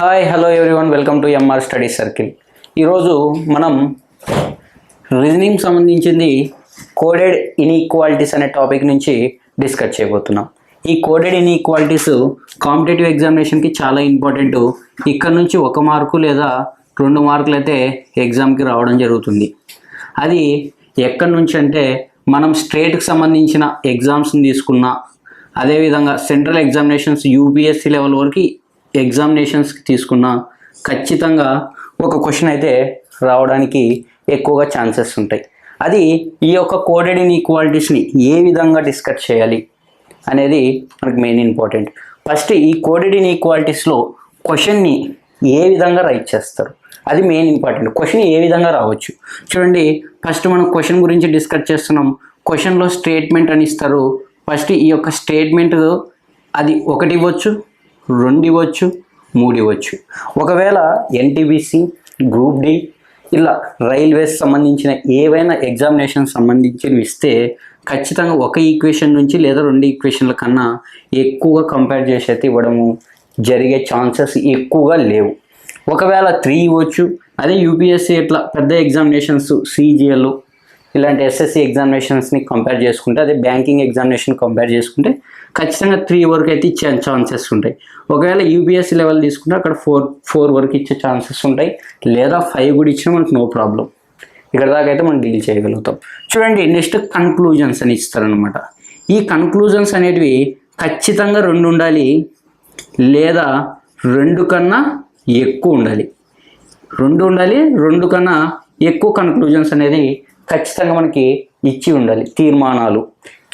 Hi hello everyone, welcome to MR study circle. ఈరోజు మనం reasoning సంబంధించింది కోడెడ్ ఇన్ఈక్వాలిటీస్ అనే టాపిక్ నుంచి డిస్కస్ చేయబోతున్నాం. ఈ కోడెడ్ ఇన్ఈక్వాలిటీస్ కాంపిటేటివ్ ఎగ్జామినేషన్కి చాలా ఇంపార్టెంట్. ఇక్కడ నుంచి 1 మార్కు లేదా 2 మార్కులు అయితే ఎగ్జామ్కి రావడం జరుగుతుంది. అది ఎక్కడి నుంచి అంటే మనం స్టేట్కి సంబంధించిన ఎగ్జామ్స్ని తీసుకున్నా, అదేవిధంగా సెంట్రల్ ఎగ్జామినేషన్స్ యూపీఎస్సీ లెవెల్ వరకు ఎగ్జామినేషన్స్కి తీసుకున్నా ఖచ్చితంగా ఒక క్వశ్చన్ అయితే రావడానికి ఎక్కువగా ఛాన్సెస్ ఉంటాయి. అది ఈ యొక్క కోడెడ్ ఇన్ఈక్వాలిటీస్ని ఏ విధంగా డిస్కస్ చేయాలి అనేది మనకు మెయిన్ ఇంపార్టెంట్. ఫస్ట్ ఈ కోడెడ్ ఇన్ఈక్వాలిటీస్లో క్వశ్చన్ని ఏ విధంగా రైట్ చేస్తారు అది మెయిన్ ఇంపార్టెంట్. క్వశ్చన్ ఏ విధంగా రావచ్చు చూడండి. ఫస్ట్ మనం క్వశ్చన్ గురించి డిస్కస్ చేస్తున్నాం. క్వశ్చన్లో స్టేట్మెంట్ అని ఇస్తారు. ఫస్ట్ ఈ యొక్క స్టేట్మెంట్ అది 1 ఇవ్వచ్చు, 2 ఇవ్వచ్చు, 3 ఇవ్వచ్చు. ఒకవేళ ఎన్టీపీసీ, గ్రూప్ డి ఇలా రైల్వేస్ సంబంధించిన ఏవైనా ఎగ్జామినేషన్ సంబంధించినవి ఇస్తే ఖచ్చితంగా 1 ఈక్వేషన్ నుంచి లేదా 2 ఈక్వేషన్ల కన్నా ఎక్కువగా కంపేర్ చేసి అయితే ఇవ్వడము జరిగే ఛాన్సెస్ ఎక్కువగా లేవు. ఒకవేళ 3 ఇవ్వచ్చు. అదే యూపీఎస్సీ ఇట్లా పెద్ద ఎగ్జామినేషన్స్ సిజిఎల్ ఇలాంటి ఎస్ఎస్సి ఎగ్జామినేషన్స్ని కంపేర్ చేసుకుంటే, అదే బ్యాంకింగ్ ఎగ్జామినేషన్ కంపేర్ చేసుకుంటే ఖచ్చితంగా 3 వరకు అయితే ఇచ్చే ఛాన్సెస్ ఉంటాయి. ఒకవేళ యూపీఎస్సీ లెవెల్ తీసుకుంటే అక్కడ 4 వరకు ఇచ్చే ఛాన్సెస్ ఉంటాయి, లేదా 5 కూడా ఇచ్చినా మనకు నో ప్రాబ్లం. ఇక్కడ దాకా అయితే మనం డీల్ చేయగలుగుతాం. చూడండి, నెక్స్ట్ కన్క్లూజన్స్ అని ఇస్తారనమాట. ఈ కన్క్లూజన్స్ అనేటివి ఖచ్చితంగా 2 ఉండాలి, లేదా 2 కన్నా ఎక్కువ ఉండాలి. 2 ఉండాలి, 2 కన్నా ఎక్కువ కన్క్లూజన్స్ అనేది ఖచ్చితంగా మనకి ఇచ్చి ఉండాలి. తీర్మానాలు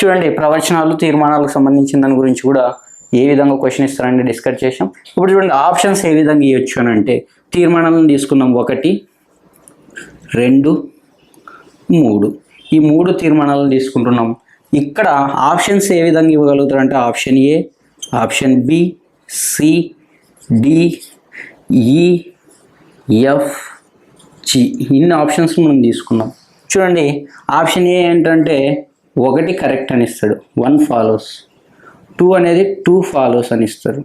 చూడండి, ప్రవచనాలు తీర్మానాలకు సంబంధించిన దాని గురించి కూడా ఏ విధంగా క్వశ్చన్ ఇస్తారని డిస్కస్ చేసాం. ఇప్పుడు చూడండి, ఆప్షన్స్ ఏ విధంగా ఇవ్వచ్చు అని అంటే తీర్మానాలను తీసుకుందాం. 1, 2, 3 ఈ 3 తీర్మానాలను తీసుకుంటున్నాం. ఇక్కడ ఆప్షన్స్ ఏ విధంగా ఇవ్వగలుగుతారంటే option A, option B, C, D, E, F, G ఇన్ని ఆప్షన్స్ మనం తీసుకున్నాం. చూడండి, ఆప్షన్ ఏ ఏంటంటే 1 కరెక్ట్ అని ఇస్తాడు, 1 ఫాలోస్. 2 అనేది 2 ఫాలోస్ అని ఇస్తారు.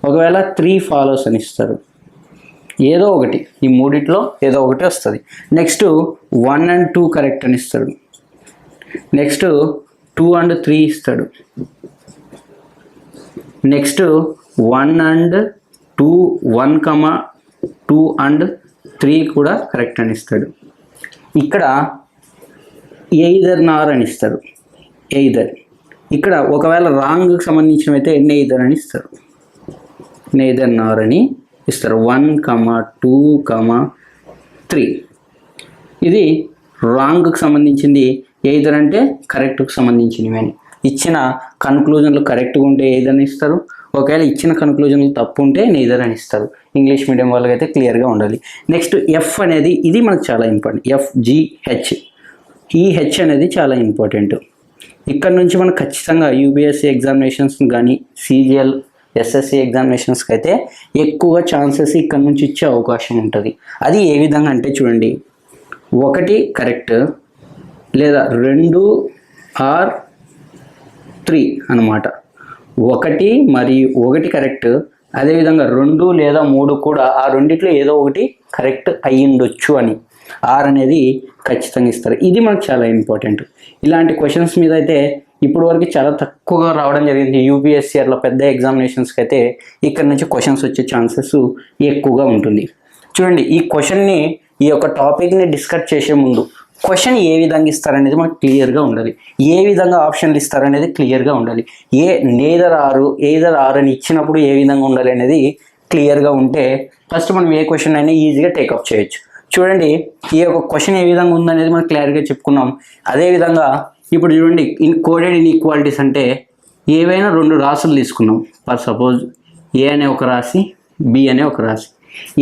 ఒకవేళ 3 ఫాలోస్ అని ఇస్తారు. ఏదో ఒకటి, ఈ 3 ఏదో ఒకటి వస్తుంది. నెక్స్ట్ 1 and 2 కరెక్ట్ అని ఇస్తాడు. నెక్స్ట్ 2 and 3 ఇస్తాడు. నెక్స్ట్ 1 and 2, 1, 2 and 3 కూడా కరెక్ట్ అని ఇస్తాడు. ఇక్కడ ఎయిదర్ నార్ అని ఇస్తారు. ఎయిదర్ ఇక్కడ ఒకవేళ రాంగ్కి సంబంధించినవి అయితే నెయిదర్ అని ఇస్తారు. నెయిదర్ నార్ అని ఇస్తారు. 1, 2, 3 ఇది రాంగ్కి సంబంధించింది. ఎయిదర్ అంటే కరెక్ట్కి సంబంధించినవి అని. ఇచ్చిన కన్క్లూజన్లు కరెక్ట్గా ఉంటే ఎయిదర్ అని ఇస్తారు. ఒకవేళ ఇచ్చిన కన్క్లూజన్లు తప్పు ఉంటే నెయిదర్ అని ఇస్తారు. ఇంగ్లీష్ మీడియం వాళ్ళకి అయితే క్లియర్గా ఉండాలి. నెక్స్ట్ ఎఫ్ అనేది, ఇది మనకు చాలా ఇంపార్టెంట్. FGH ఈ హెచ్ అనేది చాలా ఇంపార్టెంట్. ఇక్కడ నుంచి మనకు ఖచ్చితంగా యూపీఎస్సీ ఎగ్జామినేషన్స్ కానీ సిజిఎల్ ఎస్ఎస్సి ఎగ్జామినేషన్స్కి అయితే ఎక్కువగా ఛాన్సెస్ ఇక్కడ నుంచి ఇచ్చే అవకాశం ఉంటుంది. అది ఏ విధంగా అంటే చూడండి, 1 కరెక్ట్ లేదా 2 or 3 అన్నమాట. 1 మరియు 1 కరెక్ట్, అదేవిధంగా 2 లేదా 3 కూడా ఆ రెండిట్లో ఏదో ఒకటి కరెక్ట్ అయ్యి ఉండొచ్చు అని ఆర్ అనేది ఖచ్చితంగా ఇస్తారు. ఇది మనకు చాలా ఇంపార్టెంట్. ఇలాంటి క్వశ్చన్స్ మీద అయితే ఇప్పటి వరకు చాలా తక్కువగా రావడం జరిగింది. యూపీఎస్సీ అట్లా పెద్ద ఎగ్జామినేషన్స్కి అయితే ఇక్కడ నుంచి క్వశ్చన్స్ వచ్చే ఛాన్సెస్ ఎక్కువగా ఉంటుంది. చూడండి, ఈ క్వశ్చన్ని, ఈ యొక్క టాపిక్ని డిస్కస్ చేసే ముందు క్వశ్చన్ ఏ విధంగా ఇస్తారనేది మనకు క్లియర్గా ఉండాలి. ఏ విధంగా ఆప్షన్లు ఇస్తారనేది క్లియర్గా ఉండాలి. ఎయిదర్ ఆర్ అని ఇచ్చినప్పుడు ఏ విధంగా ఉండాలి అనేది క్లియర్గా ఉంటే ఫస్ట్ మనం ఏ క్వశ్చన్ అయినా ఈజీగా టేకప్ చేయొచ్చు. చూడండి, ఈ యొక్క క్వశ్చన్ ఏ విధంగా ఉందనేది మనం క్లియర్గా చెప్పుకున్నాం. అదేవిధంగా ఇప్పుడు చూడండి, కోడెడ్ ఇన్ఈక్వాలిటీస్ అంటే ఏవైనా 2 రాసులు తీసుకున్నాం. ఫర్ సపోజ్ ఏ అనే ఒక రాశి, బి అనే ఒక రాశి.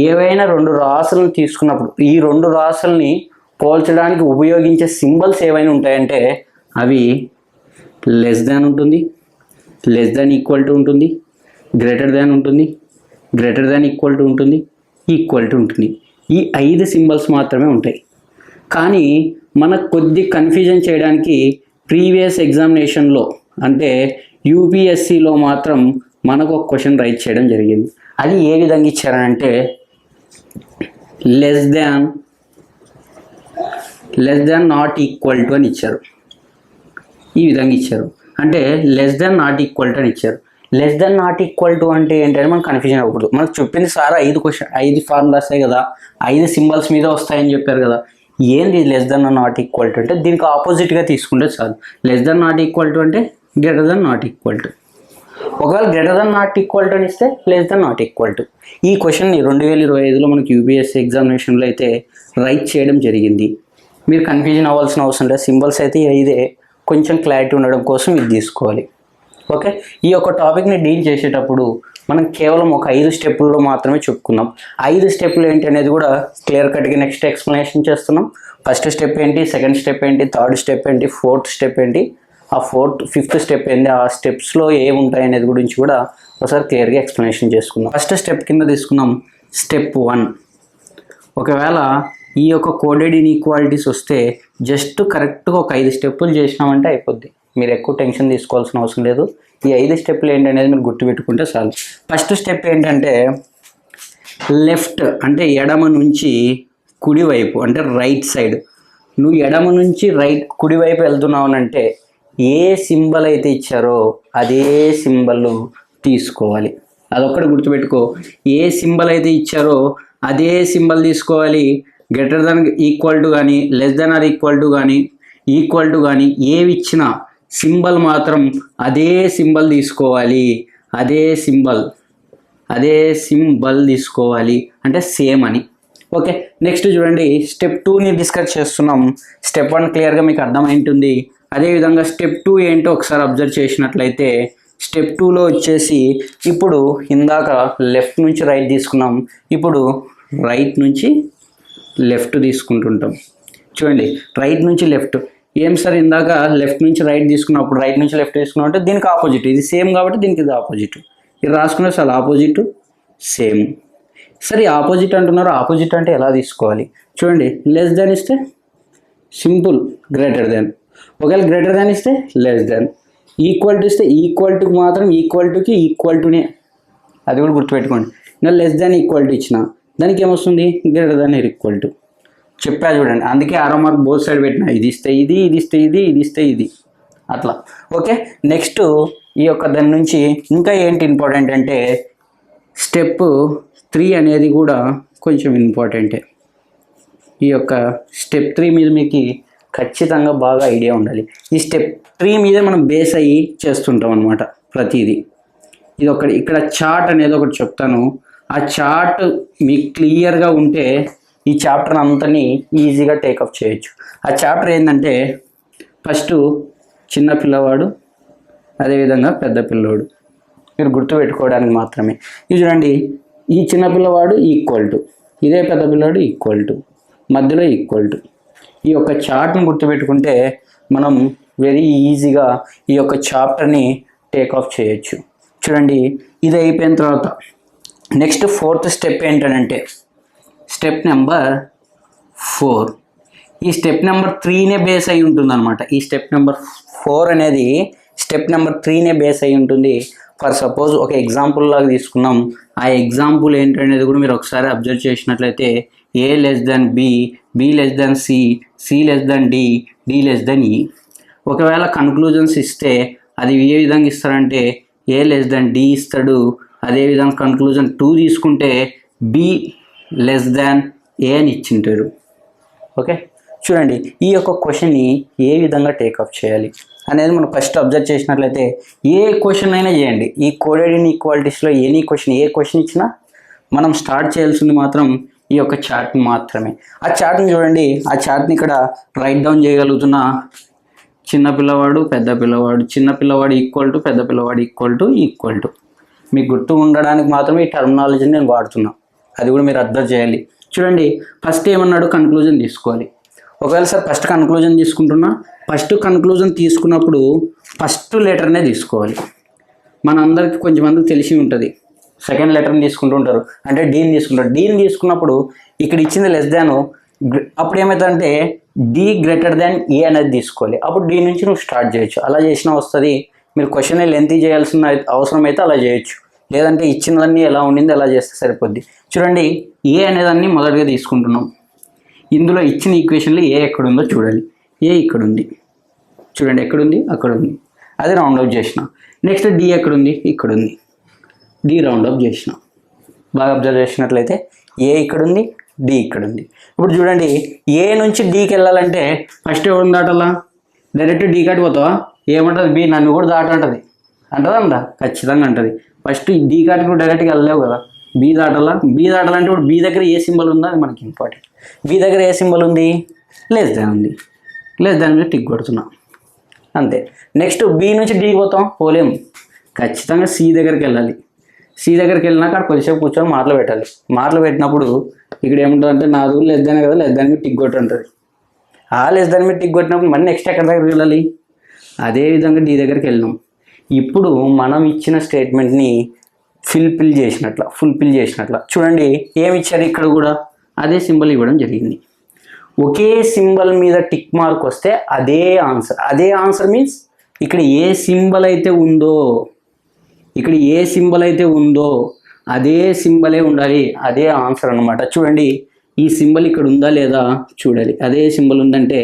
ఏవైనా 2 రాసులను తీసుకున్నప్పుడు ఈ 2 రాసుల్ని పోల్చడానికి ఉపయోగించే సింబల్స్ ఏవైనా ఉంటాయంటే అవి లెస్ దాన్ ఉంటుంది, లెస్ దాన్ ఈక్వల్ టు ఉంటుంది, గ్రేటర్ దాన్ ఉంటుంది, గ్రేటర్ దాన్ ఈక్వల్ టు ఉంటుంది, ఈక్వల్ టు ఉంటుంది. ఈ 5 సింబల్స్ మాత్రమే ఉంటాయి. కానీ మనకు కొద్ది కన్ఫ్యూజన్ చేయడానికి ప్రీవియస్ ఎగ్జామినేషన్లో అంటే యూపీఎస్సీలో మాత్రం మనకు ఒక క్వశ్చన్ రైట్ చేయడం జరిగింది. అది ఏ విధంగా ఇచ్చారనంటే less than not equal to అని ఇచ్చారు. ఈ విధంగా ఇచ్చారు. అంటే less than not equal to అని ఇచ్చారు. Less than not equal to అంటే ఏంటంటే మనకు కన్ఫ్యూజన్ అవ్వకూడదు. మనకు చెప్పింది సార్ 5 ఫార్ములాసే కదా, 5 సింబల్స్ మీద వస్తాయని చెప్పారు కదా. ఏంది less than not equal to అంటే దీనికి ఆపోజిట్గా తీసుకుంటే చాలు. Less than not equal to అంటే greater than not equal to. ఒకవేళ greater than not equal to అని ఇస్తే less than not equal to. ఈ క్వశ్చన్ని 2025లో మనకి యూపీఎస్సీ ఎగ్జామినేషన్లో అయితే రైట్ చేయడం జరిగింది. మీరు కన్ఫ్యూజన్ అవ్వాల్సిన అవసరం లేదు. సింబల్స్ అయితే ఇదే, కొంచెం క్లారిటీ ఉండడం కోసం ఇది తీసుకోవాలి. ఓకే, ఈ యొక్క టాపిక్ని డీల్ చేసేటప్పుడు మనం కేవలం ఒక 5 స్టెప్పుల్లో మాత్రమే చెప్పుకుందాం. 5 స్టెప్పులు ఏంటి అనేది కూడా క్లియర్ కట్గా నెక్స్ట్ ఎక్స్ప్లెనేషన్ చేస్తున్నాం. ఫస్ట్ స్టెప్ ఏంటి, సెకండ్ స్టెప్ ఏంటి, థర్డ్ స్టెప్ ఏంటి, ఫోర్త్ స్టెప్ ఏంటి, ఆ ఫిఫ్త్ స్టెప్ ఏంటి, ఆ స్టెప్స్లో ఏముంటాయి అనేది గురించి కూడా ఒకసారి క్లియర్గా ఎక్స్ప్లెనేషన్ చేసుకుందాం. ఫస్ట్ స్టెప్ కింద తీసుకుందాం స్టెప్ 1. ఒకవేళ ఈ యొక్క కోడెడ్ ఇన్ఈక్వాలిటీస్ వస్తే జస్ట్ కరెక్ట్గా ఒక 5 స్టెప్పులు చేసినామంటే అయిపోద్ది. మీరు ఎక్కువ టెన్షన్ తీసుకోవాల్సిన అవసరం లేదు. ఈ 5 స్టెప్పులు ఏంటనేది మీరు గుర్తుపెట్టుకుంటే చాలు. ఫస్ట్ స్టెప్ ఏంటంటే లెఫ్ట్ అంటే ఎడమ నుంచి కుడివైపు అంటే రైట్ సైడ్. నువ్వు ఎడమ నుంచి కుడివైపు వెళ్తున్నావునంటే ఏ సింబల్ అయితే ఇచ్చారో అదే సింబల్ తీసుకోవాలి. అదొక్కటి గుర్తుపెట్టుకో. ఏ సింబల్ అయితే ఇచ్చారో అదే సింబల్ తీసుకోవాలి. గ్రేటర్ దాన్ ఈక్వల్ టు కానీ, less than or equal to కానీ, ఈక్వల్ టు కానీ ఏవి ఇచ్చినా సింబల్ మాత్రం అదే సింబల్ తీసుకోవాలి. అదే సింబల్ తీసుకోవాలి అంటే సేమ్ అని. ఓకే, నెక్స్ట్ చూడండి స్టెప్ 2ని డిస్కస్ చేస్తున్నాం. స్టెప్ 1 క్లియర్గా మీకు అర్థమైంటుంది. అదేవిధంగా స్టెప్ 2 ఏంటో ఒకసారి అబ్జర్వ్ చేసినట్లయితే స్టెప్ 2లో వచ్చేసి ఇప్పుడు ఇందాక లెఫ్ట్ నుంచి రైట్ తీసుకున్నాం, ఇప్పుడు రైట్ నుంచి లెఫ్ట్ తీసుకుంటుంటాం. చూడండి రైట్ నుంచి లెఫ్ట్. ఏం సార్ ఇందాక లెఫ్ట్ నుంచి రైట్ తీసుకున్నప్పుడు రైట్ నుంచి లెఫ్ట్ తీసుకున్నాం అంటే దీనికి ఆపోజిట్. ఇది సేమ్ కాబట్టి దీనికి ఇది ఆపోజిట్. ఇది రాసుకునే సార్ ఆపోజిట్ సేమ్. సరే ఆపోజిట్ అంటున్నారు, ఆపోజిట్ అంటే ఎలా తీసుకోవాలి చూడండి. లెస్ దాన్ ఇస్తే సింపుల్ గ్రేటర్ దాన్. ఒకవేళ గ్రేటర్ దాన్ ఇస్తే లెస్ దాన్. ఈక్వల్ టు ఇస్తే ఈక్వల్ టుకి మాత్రం ఈక్వల్ టుకి ఈక్వల్ టునే, అది కూడా గుర్తుపెట్టుకోండి. ఇంకా లెస్ దాన్ ఈక్వల్ టు ఇచ్చిన దానికి ఏమొస్తుంది గ్రేటర్ దాన్ ఈక్వల్ టు. చెప్పా చూడండి, అందుకే ఆరో మార్క్ బోత్ సైడ్ పెట్టిన. ఇది ఇస్తే ఇది, ఇది ఇస్తే ఇది, ఇది ఇస్తే ఇది, అట్లా. ఓకే, నెక్స్ట్ ఈ యొక్క దాని నుంచి ఇంకా ఏంటి ఇంపార్టెంట్ అంటే స్టెప్ 3 అనేది కూడా కొంచెం ఇంపార్టెంటే. ఈ యొక్క స్టెప్ 3 మీద మీకు ఖచ్చితంగా బాగా ఐడియా ఉండాలి. ఈ స్టెప్ 3 మీద మనం బేస్ అయ్యి చేస్తుంటాం అనమాట ప్రతిదీ. ఇది ఒకటి ఇక్కడ చార్ట్ అనేది ఒకటి చెప్తాను. ఆ చార్ట్ మీకు క్లియర్గా ఉంటే ఈ చాప్టర్ అంతని ఈజీగా టేకప్ చేయొచ్చు. ఆ చాప్టర్ ఏంటంటే ఫస్ట్ చిన్న పిల్లవాడు, అదేవిధంగా పెద్ద పిల్లవాడు, మీరు గుర్తుపెట్టుకోవడానికి మాత్రమే. ఇది చూడండి, ఈ చిన్న పిల్లవాడు ఈక్వల్ టు, ఇదే పెద్ద పిల్లవాడు ఈక్వల్ టు, మధ్యలో ఈక్వల్ టు. ఈ యొక్క చార్ట్ని గుర్తుపెట్టుకుంటే మనం వెరీ ఈజీగా ఈ యొక్క చాప్టర్ని టేకాఫ్ చేయొచ్చు. చూడండి, ఇది అయిపోయిన తర్వాత నెక్స్ట్ 4th స్టెప్ ఏంటంటే స్టెప్ నెంబర్ 4. ఈ స్టెప్ నెంబర్ 3నే బేస్ అయి ఉంటుంది అనమాట. ఈ స్టెప్ నెంబర్ 4 అనేది స్టెప్ నెంబర్ 3నే బేస్ అయి ఉంటుంది. ఫర్ సపోజ్ ఒక ఎగ్జాంపుల్ లాగా తీసుకున్నాం. ఆ ఎగ్జాంపుల్ ఏంటనేది కూడా మీరు ఒకసారి అబ్జర్వ్ చేసినట్లయితే A less than B, B less than C, C less than D, D less than E. ఒకవేళ కన్క్లూజన్స్ ఇస్తే అది ఏ విధంగా ఇస్తారంటే ఏ లెస్ దాన్ డి ఇస్తాడు. అదేవిధంగా కన్క్లూజన్ 2 తీసుకుంటే బి లెస్ దాన్ ఏ అని ఇచ్చింటారు. ఓకే, చూడండి ఈ యొక్క క్వశ్చన్ని ఏ విధంగా టేకప్ చేయాలి అనేది మనం ఫస్ట్ అబ్జర్వ్ చేసినట్లయితే ఏ క్వశ్చన్ అయినా చేయండి. ఈ కోడెడ్ ఇన్ఈక్వాలిటీస్లో ఏ క్వశ్చన్ ఇచ్చినా మనం స్టార్ట్ చేయాల్సింది మాత్రం ఈ యొక్క చార్ట్ని మాత్రమే. ఆ చార్ట్ని చూడండి, ఆ చార్ట్ని ఇక్కడ రైట్ డౌన్ చేయగలుగుతున్న చిన్న పిల్లవాడు, పెద్ద పిల్లవాడు, చిన్న పిల్లవాడు ఈక్వల్ టు, పెద్ద పిల్లవాడు ఈక్వల్ టు. మీకు గుర్తు ఉండడానికి మాత్రమే ఈ టర్మినాలజీని నేను వాడుతున్నా, అది కూడా మీరు అర్థం చేయాలి. చూడండి, ఫస్ట్ ఏమన్నాడు కన్క్లూజన్ తీసుకోవాలి. ఒకవేళ సార్ ఫస్ట్ కన్క్లూజన్ తీసుకుంటున్నా, ఫస్ట్ కన్క్లూజన్ తీసుకున్నప్పుడు ఫస్ట్ లెటర్నే తీసుకోవాలి. మనందరికీ కొంచెం మందికి తెలిసి ఉంటుంది. సెకండ్ లెటర్ని తీసుకుంటుంటారు, అంటే డీని తీసుకుంటారు. డీని తీసుకున్నప్పుడు ఇక్కడ ఇచ్చింది లెస్ దాన్, అప్పుడు ఏమవుతుందంటే డి గ్రేటర్ దాన్ ఏ అనేది తీసుకోవాలి. అప్పుడు డి నుంచి నువ్వు స్టార్ట్ చేయొచ్చు. అలా చేసినా వస్తుంది. మీరు క్వశ్చన్ లెంతీ చేయాల్సిన అవసరం అయితే అలా చేయొచ్చు. లేదంటే ఇచ్చినదాన్ని ఎలా ఉండింది ఎలా చేస్తే సరిపోద్ది. చూడండి ఏ అనేదాన్ని మొదటిగా తీసుకుంటున్నాం. ఇందులో ఇచ్చిన ఈక్వేషన్లో ఏ ఎక్కడుందో చూడాలి. ఏ ఇక్కడ ఉంది, చూడండి ఎక్కడుంది, అక్కడ ఉంది, అది రౌండ్ అప్ చేసిన. నెక్స్ట్ డి ఎక్కడుంది, ఇక్కడ ఉంది, డి రౌండ్ అప్ చేసిన. బాగా అబ్జర్వ్ చేసినట్లయితే ఏ ఇక్కడ ఉంది, డి ఇక్కడ ఉంది. ఇప్పుడు చూడండి ఏ నుంచి డీకి వెళ్ళాలంటే ఫస్ట్ ఎవరిని దాటాలా, డైరెక్ట్ డీ కాటి పోతావా, ఏమంటుంది బి నన్ను కూడా దాటంటది అంటదా, ఖచ్చితంగా అంటది. ఫస్ట్ డీ కాటికి కూడా డైరెక్ట్గా వెళ్ళలేవు కదా, బి దాటాలా. బి దాటాలంటే ఇప్పుడు బి దగ్గర ఏ సింబల్ ఉందో అది మనకి ఇంపార్టెంట్. బి దగ్గర ఏ సింబల్ ఉంది, లెస్ దాన్ ఉంది, లెస్ దాన్ మీద టిక్ కొడుతున్నా అంతే. నెక్స్ట్ బి నుంచి డీకి పోతాం, పోలేము, ఖచ్చితంగా సి దగ్గరికి వెళ్ళాలి. సి దగ్గరికి వెళ్ళినాక అక్కడ కొద్దిసేపు కూర్చొని మాటలు పెట్టాలి. మాటలు పెట్టినప్పుడు ఇక్కడ ఏముంటుంది అంటే నాది లెస్ దానే కదా, లెస్ దాని మీద టిక్ కొట్టి ఉంటుంది. ఆ లెస్ దాని మీద టిక్ కొట్టినప్పుడు మళ్ళీ నెక్స్ట్ ఎక్కడ దగ్గరికి వెళ్ళాలి, అదేవిధంగా డి దగ్గరికి వెళ్ళినాం. ఇప్పుడు మనం ఇచ్చిన స్టేట్మెంట్ని ఫుల్ఫిల్ చేసినట్ల చూడండి ఏమి ఇచ్చారు, ఇక్కడ కూడా అదే సింబల్ ఇవ్వడం జరిగింది. ఒకే సింబల్ మీద టిక్ మార్క్ వస్తే అదే ఆన్సర్. అదే ఆన్సర్ మీన్స్ ఇక్కడ ఏ సింబల్ అయితే ఉందో, ఇక్కడ ఏ సింబల్ అయితే ఉందో అదే సింబలే ఉండాలి, అదే ఆన్సర్ అనమాట. చూడండి ఈ సింబల్ ఇక్కడ ఉందా లేదా చూడాలి, అదే సింబల్ ఉందంటే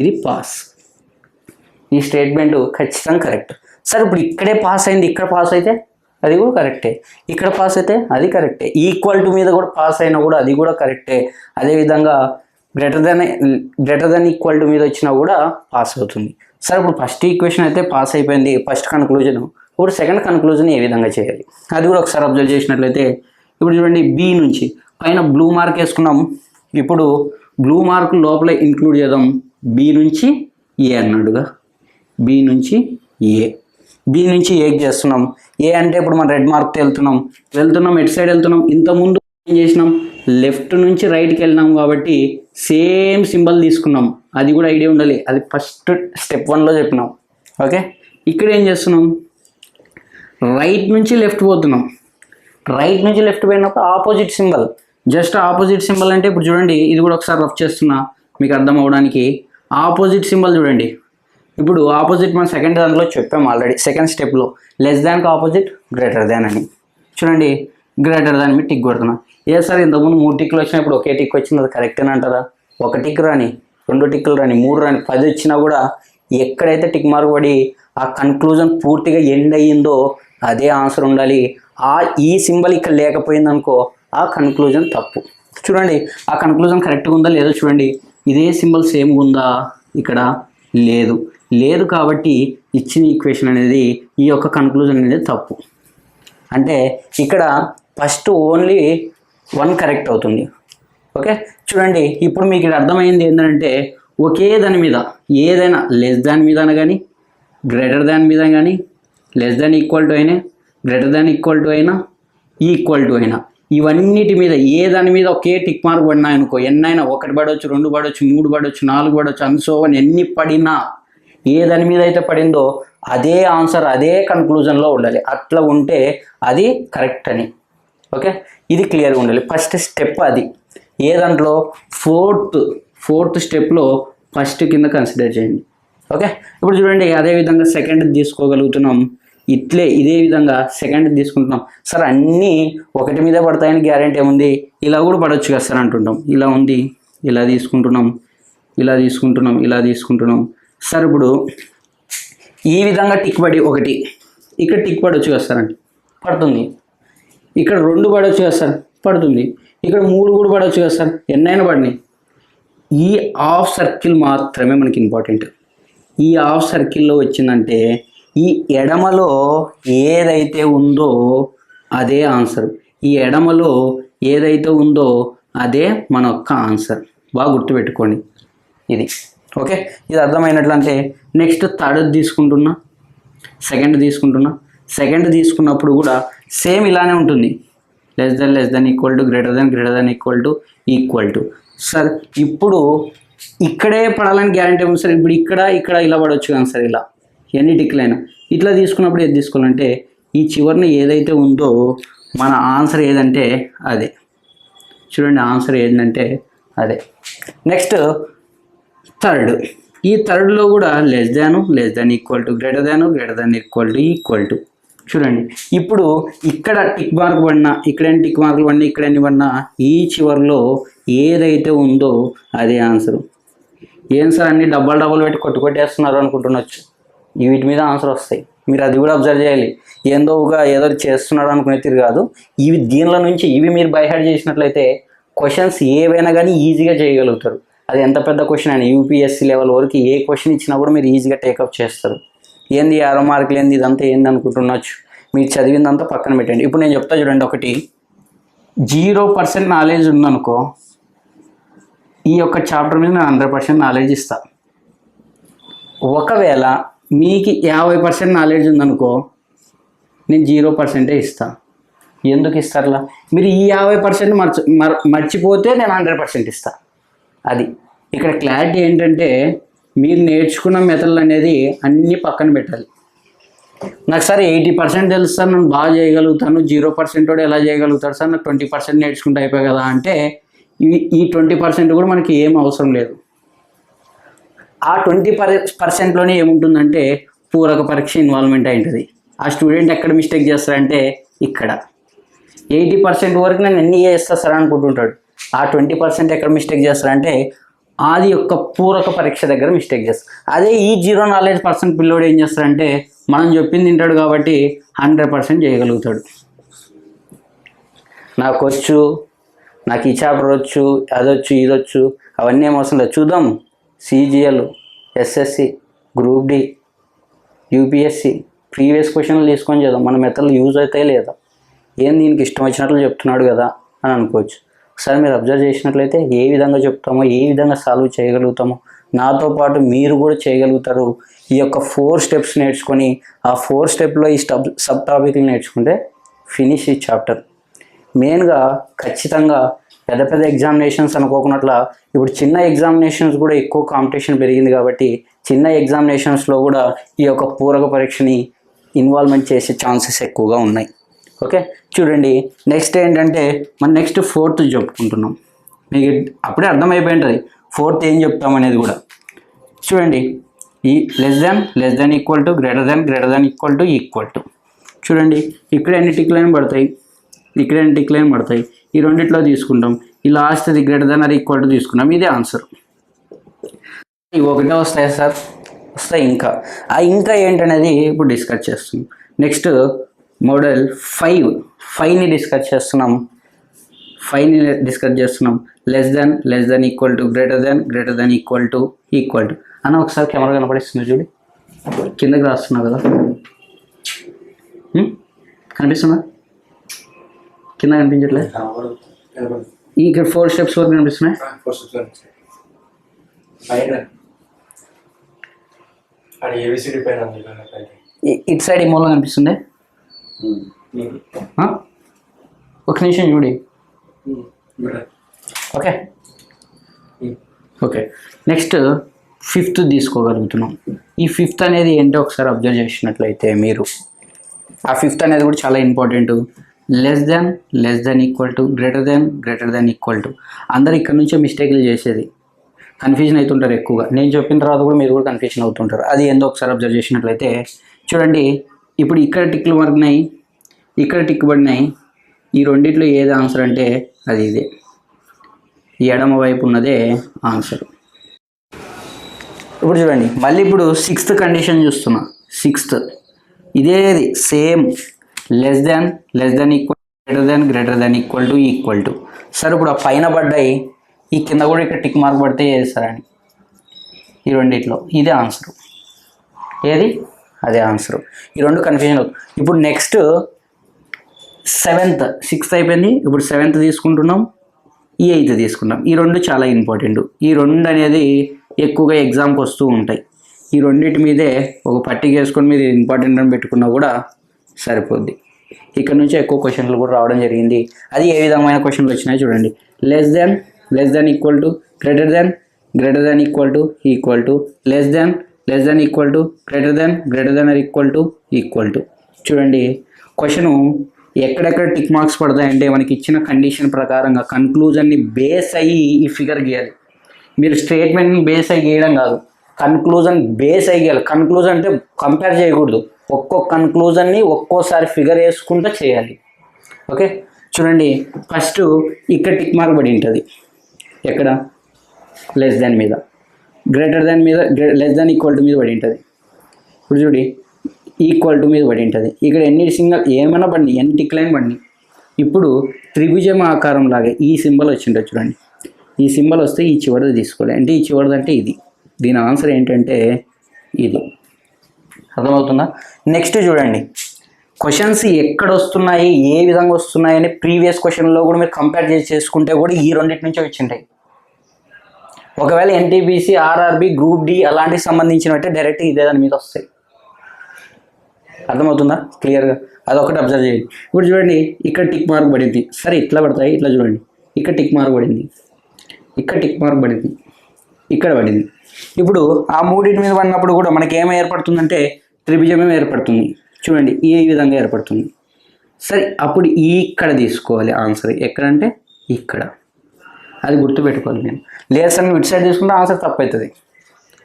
ఇది పాస్. ఈ స్టేట్మెంట్ ఖచ్చితంగా కరెక్ట్. సార్ ఇప్పుడు ఇక్కడే పాస్ అయింది, ఇక్కడ పాస్ అయితే అది కూడా కరెక్టే, ఇక్కడ పాస్ అయితే అది కరెక్టే, ఈక్వల్ టు మీద కూడా పాస్ అయినా కూడా అది కూడా కరెక్టే. అదేవిధంగా గ్రేటర్ దెన్ ఈక్వల్ టు మీద వచ్చినా కూడా పాస్ అవుతుంది. సార్ ఇప్పుడు ఫస్ట్ ఈక్వేషన్ అయితే పాస్ అయిపోయింది, ఫస్ట్ కన్క్లూజన్. ఇప్పుడు సెకండ్ కన్క్లూజన్ ఏ విధంగా చేయాలి అది కూడా ఒకసారి అబ్జర్వ్ చేసినట్లయితే, ఇప్పుడు చూడండి బి నుంచి పైన బ్లూ మార్క్ వేసుకున్నాం. ఇప్పుడు బ్లూ మార్క్ లోపల ఇంక్లూడ్ చేద్దాం, బి నుంచి ఏ అన్నాడుగా, బి నుంచి ఏ, బి నుంచి ఏకి చేస్తున్నాం. ఏ అంటే ఇప్పుడు మనం రెడ్ మార్క్తో వెళ్తున్నాం ఎటు సైడ్ వెళ్తున్నాం, ఇంతకుముందు ఏం చేసినాం లెఫ్ట్ నుంచి రైట్కి వెళ్ళినాం కాబట్టి సేమ్ సింబల్ తీసుకున్నాం. అది కూడా ఐడియా ఉండాలి, అది ఫస్ట్ స్టెప్ 1లో చెప్పినాం. ఓకే, ఇక్కడ ఏం చేస్తున్నాం రైట్ నుంచి లెఫ్ట్ పోతున్నాం. రైట్ నుంచి లెఫ్ట్ పోయినప్పుడు opposite symbol, just opposite symbol అంటే ఇప్పుడు చూడండి ఇది కూడా ఒకసారి రఫ్ చేస్తున్నా మీకు అర్థం అవ్వడానికి. ఆపోజిట్ సింబల్ చూడండి, ఇప్పుడు ఆపోజిట్ మనం సెకండ్ దాంట్లో చెప్పాం ఆల్రెడీ, సెకండ్ స్టెప్లో లెస్ దాన్కి ఆపోజిట్ గ్రేటర్ దాన్ అని. చూడండి గ్రేటర్ దాన్ మీద టిక్ కొడుతున్నా. ఏ సార్ ఇంతకుముందు 3 టిక్లు వచ్చినప్పుడు ఒకే టిక్ వచ్చింది, అది కరెక్ట్ అంటారా? 1 టిక్ రాని, 2 టిక్లు రాని, 3 రాని, 10 వచ్చినా కూడా ఎక్కడైతే టిక్ మార్క్ పడి ఆ కన్క్లూజన్ పూర్తిగా ఎండ్ అయ్యిందో అదే ఆన్సర్ ఉండాలి. ఈ సింబల్ ఇక్కడ లేకపోయింది అనుకో ఆ కన్క్లూజన్ తప్పు. చూడండి ఆ కన్క్లూజన్ కరెక్ట్గా ఉందా లేదో చూడండి, ఇదే సింబల్ సేమ్ ఉందా, ఇక్కడ లేదు కాబట్టి ఇచ్చిన ఈక్వేషన్ అనేది ఈ యొక్క కన్క్లూజన్ అనేది తప్పు. అంటే ఇక్కడ ఫస్ట్ ఓన్లీ 1 కరెక్ట్ అవుతుంది. ఓకే, చూడండి ఇప్పుడు మీకు ఇక్కడ అర్థమైంది ఏంటంటే ఒకే దాని మీద ఏదైనా లెస్ దాన్ మీద కానీ గ్రేటర్ దాన్ మీద కానీ లెస్ దాన్ ఈక్వల్ టు అయినా గ్రేటర్ దాన్ ఈక్వల్ టు అయినా ఈక్వల్ టు అయినా ఇవన్నిటి మీద ఏ దాని మీద ఒకే టిక్ మార్క్ పడినాయి అనుకో, ఎన్నైనా 1 పడవచ్చు, 2 పడవచ్చు, 3 పడవచ్చు, 4 పడవచ్చు, అన్సోవన్ ఎన్ని పడినా ఏ దాని మీద అయితే పడిందో అదే ఆన్సర్ అదే కన్క్లూజన్లో ఉండాలి. అట్లా ఉంటే అది కరెక్ట్ అని. ఓకే, ఇది క్లియర్గా ఉండాలి. ఫస్ట్ స్టెప్ అది. ఏ దాంట్లో ఫోర్త్ స్టెప్లో ఫస్ట్ కింద కన్సిడర్ చేయండి. ఓకే, ఇప్పుడు చూడండి అదేవిధంగా సెకండ్ తీసుకోగలుగుతున్నాం, ఇదే విధంగా సెకండ్ తీసుకుంటున్నాం. సార్ అన్నీ ఒకటి మీద పడతాయని గ్యారెంటీ ఏముంది, ఇలా కూడా పడవచ్చు కదా సార్ అంటుంటాం. ఇలా ఉంది, ఇలా తీసుకుంటున్నాం. సార్ ఇప్పుడు ఈ విధంగా టిక్ పడి ఒకటి ఇక్కడ టిక్ పడవచ్చు కదా సార్ అంటే పడుతుంది, ఇక్కడ 2 పడవచ్చు కదా సార్ పడుతుంది, ఇక్కడ 3 కూడా పడవచ్చు కదా సార్, ఎన్నైనా పడినాయి. ఈ హాఫ్ సర్కిల్ మాత్రమే మనకి ఇంపార్టెంట్. ఈ హాఫ్ సర్కిల్లో వచ్చిందంటే ఈ ఎడమలో ఏదైతే ఉందో అదే ఆన్సర్, ఈ ఎడమలో ఏదైతే ఉందో అదే మన యొక్క ఆన్సర్. బాగా గుర్తుపెట్టుకోండి ఇది. ఓకే, ఇది అర్థమైనట్లంటే నెక్స్ట్ థర్డ్ తీసుకుంటున్నా, సెకండ్ తీసుకున్నప్పుడు కూడా సేమ్ ఇలానే ఉంటుంది, less than equal to greater than equal to. Sir ఇప్పుడు ఇక్కడే పడాలని గ్యారంటీ ఉంది సార్, ఇప్పుడు ఇక్కడ ఇలా పడవచ్చు కానీ సార్, ఇలా ఎన్ని టిక్లైనా ఇట్లా తీసుకున్నప్పుడు ఏది తీసుకోవాలంటే ఈ చివరిని ఏదైతే ఉందో మన ఆన్సర్ ఏదంటే అదే. చూడండి ఆన్సర్ ఏంటంటే అదే. నెక్స్ట్ థర్డ్, ఈ థర్డ్లో కూడా less than equal to greater than equal to. చూడండి ఇప్పుడు ఇక్కడ టిక్ మార్క్ పడినా ఇక్కడ ఎన్ని టిక్ మార్కులు పడినా ఇక్కడ ఎన్ని పడినా ఈ చివరిలో ఏదైతే ఉందో అదే ఆన్సర్. ఏం సార్ అన్ని డబ్బలు పెట్టి కొట్టేస్తున్నారు అనుకుంటున్నచ్చు, వీటి మీద ఆన్సర్ వస్తాయి. మీరు అది కూడా అబ్జర్వ్ చేయాలి. ఏదో చేస్తున్నాడు అనుకునే తీరు కాదు. ఇవి దీనిలో నుంచి ఇవి మీరు బై హార్ట్ చేసినట్లయితే క్వశ్చన్స్ ఏవైనా కానీ ఈజీగా చేయగలుగుతారు. అది ఎంత పెద్ద క్వశ్చన్ అయినా యూపీఎస్సీ లెవెల్ వరకు ఏ క్వశ్చన్ ఇచ్చినా కూడా మీరు ఈజీగా టేకప్ చేస్తారు. ఏంది 6 మార్కులు ఏంది ఇదంతా ఏంది అనుకుంటున్నచ్చు, మీరు చదివిందంతా పక్కన పెట్టండి. ఇప్పుడు నేను చెప్తా చూడండి, ఒకటి 0% నాలెడ్జ్ ఉందనుకో, ఈ యొక్క చాప్టర్ మీద నేను 100% నాలెడ్జ్ ఇస్తా. ఒకవేళ మీకు 50% నాలెడ్జ్ ఉందనుకో, నేను 0% ఇస్తా. ఎందుకు ఇస్తారులా? మీరు ఈ 50% మర్చిపోతే నేను 100% ఇస్తా. అది ఇక్కడ క్లారిటీ ఏంటంటే, మీరు నేర్చుకున్న మెథడ్లు అనేది అన్నీ పక్కన పెట్టాలి. నాకు సార్ 80% తెలుసు సార్, నేను బాగా చేయగలుగుతాను, 0% కూడా ఎలా చేయగలుగుతాడు సార్, నాకు 20% నేర్చుకుంటే అయిపోయి కదా అంటే, ఈ 20% కూడా మనకి ఏం అవసరం లేదు. ఆ 20%లోనే ఏముంటుందంటే పూరక పరీక్ష ఇన్వాల్వ్మెంట్ అయింటుంది. ఆ స్టూడెంట్ ఎక్కడ మిస్టేక్ చేస్తారంటే ఇక్కడ 80% వరకు నేను అన్నీ చేస్తా సార్ అనుకుంటుంటాడు. ఆ 20% ఎక్కడ మిస్టేక్ చేస్తారంటే అది యొక్క పూరక పరీక్ష దగ్గర మిస్టేక్ చేస్తారు. అదే ఈ 0 నాలెడ్జ్ పర్సన్ పిల్లోడు ఏం చేస్తారంటే మనం చెప్పింది తింటాడు కాబట్టి 100% చేయగలుగుతాడు. నాకు వచ్చు, నాకు ఈ చాప్టర్ వచ్చు, అదొచ్చు, ఇదొచ్చు, అవన్నీ ఏమవసరం లేదు. చూద్దాం CGL, SSC, group D, UPSC previous క్వశ్చన్లు తీసుకొని చేద్దాం. మన మెథడ్లు యూజ్ అవుతాయి లేదా, ఏం దీనికి ఇష్టం వచ్చినట్లు చెప్తున్నాడు కదా అని అనుకోవచ్చు. ఒకసారి మీరు అబ్జర్వ్ చేసినట్లయితే ఏ విధంగా చెప్తామో, ఏ విధంగా సాల్వ్ చేయగలుగుతామో నాతో పాటు మీరు కూడా చేయగలుగుతారు. ఈ యొక్క 4 స్టెప్స్ నేర్చుకొని ఆ 4 స్టెప్లో ఈ సబ్ టాపిక్లు నేర్చుకుంటే ఫినిష్ ఈ చాప్టర్. మెయిన్గా ఖచ్చితంగా పెద్ద ఎగ్జామినేషన్స్ అనుకోకున్నట్లా ఇప్పుడు చిన్న ఎగ్జామినేషన్స్ కూడా ఎక్కువ కాంపిటీషన్ పెరిగింది కాబట్టి చిన్న ఎగ్జామినేషన్స్లో కూడా ఈ యొక్క పూరక పరీక్షని ఇన్వాల్వ్మెంట్ చేసే ఛాన్సెస్ ఎక్కువగా ఉన్నాయి. ఓకే, చూడండి నెక్స్ట్ ఏంటంటే మనం నెక్స్ట్ 4th చెప్పుకుంటున్నాం. మీకు అప్పుడే అర్థమైపోయి ఉంటుంది 4th ఏం చెప్తామనేది కూడా. చూడండి ఈ less than equal to greater than equal to చూడండి ఇక్కడ ఎన్ని టిక్ లైన్ పడతాయి, ఇక్కడ ఎన్ని టిక్ లైన్ పడతాయి, ఈ రెండిట్లో తీసుకుంటాం. ఈ లాస్ట్ అది greater than or equal to తీసుకున్నాం, ఇదే ఆన్సర్. ఇవి ఒకటే వస్తాయి సార్, వస్తాయి. ఇంకా ఏంటనేది ఇప్పుడు డిస్కస్ చేస్తున్నాం. నెక్స్ట్ మోడల్ 5ని డిస్కస్ చేస్తున్నాం. 5ని డిస్కస్ చేస్తున్నాం. Less than equal to greater than equal to అన్న ఒకసారి కెమెరా కనపడిస్తుంది చూడు, కిందకి రాస్తున్నా కదా, కనిపిస్తుందా? కింద కనిపించట్లేదు. ఇక్కడ 4 స్టెప్స్ వరకు కనిపిస్తున్నాయి. ఇటు సైడ్ ఈ మూల కనిపిస్తుంది. ఒక నిమిషం చూడి. Okay next 5th తీసుకోగలుగుతున్నాం. ఈ 5th అనేది ఏంటో ఒకసారి అబ్జర్వ్ చేసినట్లయితే మీరు, ఆ 5th అనేది కూడా చాలా important. Less than equal to greater than equal to. అందరు ఇక్కడ నుంచే మిస్టేక్లు చేసేది, కన్ఫ్యూజన్ అవుతుంటారు ఎక్కువగా. నేను చెప్పిన తర్వాత కూడా మీరు కూడా కన్ఫ్యూజన్ అవుతుంటారు. అది ఏందో ఒకసారి అబ్జర్వ్ చేసినట్లయితే చూడండి, ఇప్పుడు ఇక్కడ టిక్లు పడినాయి, ఇక్కడ టిక్ పడినాయి. ఈ రెండిట్లో ఏది ఆన్సర్ అంటే అది ఇదే, ఈ ఎడమ వైపు ఉన్నదే ఆన్సర్. ఇప్పుడు చూడండి మళ్ళీ ఇప్పుడు 6th కండిషన్ చూస్తున్నా. 6th ఇదేది same, less than equal greater than equal to. Sir ఇప్పుడు ఆ పైన పడ్డాయి, ఈ కింద కూడా ఇక్కడ టిక్ మార్క్ పడితే ఏది సార్ అని, ఈ రెండిట్లో ఇదే ఆన్సర్. ఏది అదే ఆన్సర్. ఈ రెండు కన్ఫ్యూజన్ అవుతుంది. ఇప్పుడు నెక్స్ట్ 7th, 6th అయిపోయింది. ఇప్పుడు 7th తీసుకుంటున్నాం, ఈ 8th తీసుకున్నాం. ఈ రెండు చాలా ఇంపార్టెంట్. ఈ రెండు అనేది ఎక్కువగా ఎగ్జామ్కి వస్తూ ఉంటాయి. ఈ రెండింటి మీదే ఒక పట్టిక వేసుకొని మీరు ఇంపార్టెంట్ అని పెట్టుకున్నా కూడా సరిపోద్ది. ఇక్కడ నుంచి ఎక్కువ క్వశ్చన్లు కూడా రావడం జరిగింది. అది ఏ విధమైన క్వశ్చన్లు వచ్చినాయి చూడండి. Less than equal to greater than equal to less than equal to greater than or equal to. చూడండి క్వశ్చను ఎక్కడెక్కడ టిక్ మార్క్స్ పడతాయంటే మనకి ఇచ్చిన కండిషన్ ప్రకారంగా కన్క్లూజన్ని బేస్ అయ్యి ఈ ఫిగర్ గీయాలి. మీరు స్టేట్మెంట్ని బేస్ అయ్యి గీయడం కాదు, కన్క్లూజన్ బేస్ అయ్యి గీయాలి. కన్క్లూజన్ అంటే కంపేర్ చేయకూడదు, ఒక్కొక్క కన్క్లూజన్ని ఒక్కోసారి ఫిగర్ వేసుకుంటూ చేయాలి. ఓకే, చూడండి. ఫస్ట్ ఇక్కడ టిక్ మార్క్ పడి ఉంటుంది. ఎక్కడ? లెస్ దాన్ మీద, గ్రేటర్ దాన్ మీద, లెస్ దాన్ ఈక్వల్ టు మీద పడి ఉంటుంది. ఇప్పుడు చూడి, ఈక్వల్ టు మీద పడి ఉంటుంది. ఇక్కడ ఎన్ని సింగల్ ఏమైనా పడి, ఎన్ని టిక్ లైన్ పడి. ఇప్పుడు త్రిభుజం ఆకారం లాగే ఈ సింబల్ వచ్చింటుంది చూడండి. ఈ సింబల్ వస్తే ఈ చివరిది తీసుకోవాలి. అంటే ఈ చివరిది అంటే ఇది. దీని ఆన్సర్ ఏంటంటే ఇది. అర్థమవుతుందా? నెక్స్ట్ చూడండి, క్వశ్చన్స్ ఎక్కడ వస్తున్నాయి, ఏ విధంగా వస్తున్నాయి అని ప్రీవియస్ క్వశ్చన్లో కూడా మీరు కంపేర్ చేసుకుంటే కూడా ఈ రెండింటి నుంచే వచ్చింటాయి. ఒకవేళ ఎన్టీపీసీ, ఆర్ఆర్బి, గ్రూప్ డి అలాంటికి సంబంధించినట్టే డైరెక్ట్ ఇదే దాని మీద వస్తాయి. అర్థమవుతుందా క్లియర్గా? అదొకటి అబ్జర్వ్ చేయండి. ఇప్పుడు చూడండి, ఇక్కడ టిక్ మార్క్ పడింది. సరే ఇట్లా పడతాయి, ఇట్లా చూడండి. ఇక్కడ టిక్ మార్క్ పడింది, ఇక్కడ టిక్ మార్క్ పడింది, ఇక్కడ పడింది. ఇప్పుడు ఆ మూడింటి మీద పడినప్పుడు కూడా మనకి ఏమై ఏర్పడుతుందంటే త్రిభుజమే ఏర్పడుతుంది. చూడండి, ఈ విధంగా ఏర్పడుతుంది. సరే అప్పుడు ఇక్కడ తీసుకోవాలి ఆన్సర్. ఎక్కడంటే ఇక్కడ. అది గుర్తుపెట్టుకోవాలి. నేను లేసన్ ఇటు సైడ్ తీసుకుంటే ఆన్సర్ తప్పు అవుతుంది.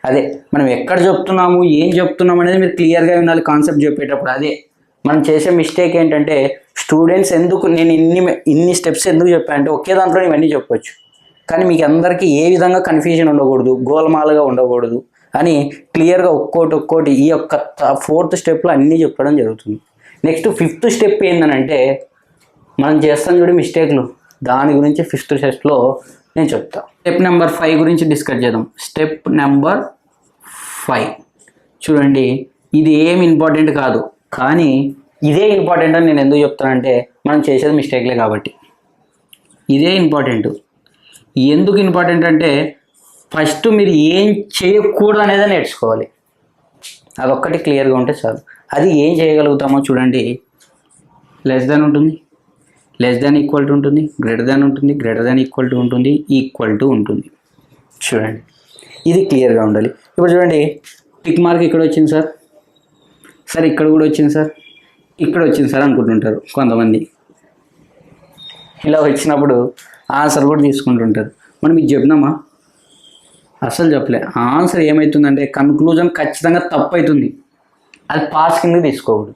అదే మనం ఎక్కడ చెప్తున్నాము, ఏం చెప్తున్నాము అనేది మీరు క్లియర్గా వినాలి కాన్సెప్ట్ చెప్పేటప్పుడు. అదే మనం చేసే మిస్టేక్ ఏంటంటే స్టూడెంట్స్ ఎందుకు నేను ఇన్ని స్టెప్స్ ఎందుకు చెప్పాను అంటే ఒకే దాంట్లో ఇవన్నీ చెప్పొచ్చు, కానీ మీకు అందరికీ ఏ విధంగా కన్ఫ్యూజన్ ఉండకూడదు, గోలమాలుగా ఉండకూడదు అని క్లియర్గా ఒక్కోటి ఈ యొక్క 4th స్టెప్లో అన్నీ చెప్పడం జరుగుతుంది. నెక్స్ట్ 5th స్టెప్ ఏంటంటే మనం చేస్తాం చూడు మిస్టేక్లు, దాని గురించి 5th స్టెప్లో నేను చెప్తాను. స్టెప్ నెంబర్ 5 గురించి డిస్కస్ చేద్దాం. స్టెప్ నెంబర్ 5 చూడండి, ఇది ఏం ఇంపార్టెంట్ కాదు, కానీ ఇదే ఇంపార్టెంట్ అని నేను ఎందుకు చెప్తానంటే మనం చేసేది మిస్టేక్లే కాబట్టి. ఇదే ఇంపార్టెంట్. ఎందుకు ఇంపార్టెంట్ అంటే ఫస్ట్ మీరు ఏం చేయకూడదు అనేది నేర్చుకోవాలి. అదొక్కటి క్లియర్గా ఉంటే చాలు. అది ఏం చేయగలుగుతామో చూడండి. లెస్ దాన్ ఉంటుంది, లెస్ దాన్ ఈక్వల్ టు ఉంటుంది, గ్రేటర్ దాన్ ఉంటుంది, గ్రేటర్ దాన్ ఈక్వల్ టు ఉంటుంది, ఈక్వల్ టు ఉంటుంది. చూడండి, ఇది క్లియర్గా ఉండాలి. ఇప్పుడు చూడండి, టిక్ మార్క్ ఇక్కడ వచ్చింది సార్, సరే ఇక్కడ కూడా వచ్చింది సార్, ఇక్కడ వచ్చింది సార్ అనుకుంటుంటారు కొంతమంది. ఇలా వచ్చినప్పుడు ఆన్సర్ కూడా తీసుకుంటుంటారు. మనం మీకు చెప్పినామా? అసలు చెప్పలే. ఆన్సర్ ఏమవుతుందంటే కన్క్లూజన్ ఖచ్చితంగా తప్పు అవుతుంది. అది పాస్ కింద తీసుకోకూడదు.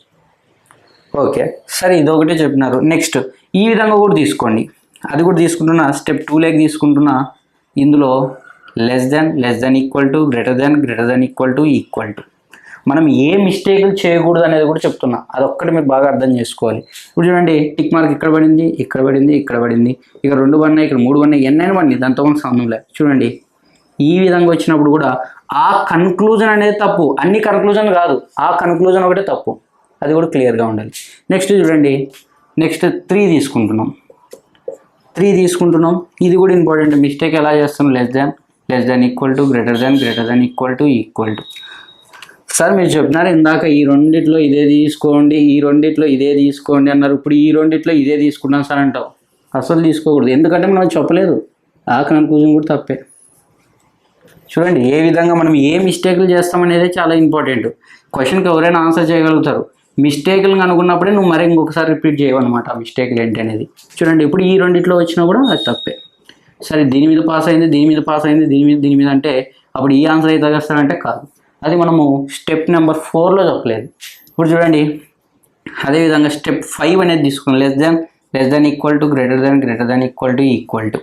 ఓకే, సరే ఇదొకటే చెప్పినారు. నెక్స్ట్ ఈ విధంగా కూడా తీసుకోండి. అది కూడా తీసుకుంటున్నా. స్టెప్ 2 తీసుకుంటున్నా. ఇందులో less than equal to, greater than equal to, equal to. మనం ఏ మిస్టేక్లు చేయకూడదు అనేది కూడా చెప్తున్నా. అదొక్కటి మీరు బాగా అర్థం చేసుకోవాలి. ఇప్పుడు చూడండి, టిక్ మార్క్ ఇక్కడ పడింది, ఇక్కడ పడింది, ఇక్కడ పడింది, ఇక్కడ 2 పడినాయి, ఇక్కడ 3 పడినాయి, ఎన్నైనా పడింది, దాంతో మనకు సంబంధం లేదు. చూడండి, ఈ విధంగా వచ్చినప్పుడు కూడా ఆ కన్క్లూజన్ అనేది తప్పు. అన్ని కన్క్లూజన్ కాదు, ఆ కన్క్లూజన్ ఒకటే తప్పు. అది కూడా క్లియర్గా ఉండాలి. నెక్స్ట్ చూడండి, నెక్స్ట్ 3 తీసుకుంటున్నాం. ఇది కూడా ఇంపార్టెంట్. మిస్టేక్ ఎలా చేస్తాం? Less than equal to, greater than equal to, equal to. Sir మీరు చెప్పినారు ఇందాక ఈ రెండిట్లో ఇదే తీసుకోండి, ఈ రెండిట్లో ఇదే తీసుకోండి అన్నారు. ఇప్పుడు ఈ రెండిట్లో ఇదే తీసుకుంటాం సార్ అంటావు. అసలు తీసుకోకూడదు, ఎందుకంటే మనం చెప్పలేదు. ఆ కన్క్లూజన్ కూడా తప్పే. చూడండి, ఏ విధంగా మనం ఏ మిస్టేక్లు చేస్తామనేది చాలా ఇంపార్టెంట్. క్వశ్చన్కి ఎవరైనా ఆన్సర్ చేయగలుగుతారు. మిస్టేక్లు అనుకున్నప్పుడే నువ్వు మరి ఇంకొకసారి రిపీట్ చేయవన్నమాట ఆ మిస్టేక్లు ఏంటి అనేది. చూడండి, ఇప్పుడు ఈ రెండిట్లో వచ్చినా కూడా అది తప్పే. సరే దీని మీద పాస్ అయింది, దీని మీద పాస్ అయింది, దీని మీద అంటే అప్పుడు ఈ ఆన్సర్ అయితే తగ్గస్తారంటే కాదు. అది మనము స్టెప్ నెంబర్ 4లో చెప్పలేదు. ఇప్పుడు చూడండి, అదేవిధంగా స్టెప్ 5 అనేది తీసుకున్నాం. Less than equal to, greater than equal to, equal to.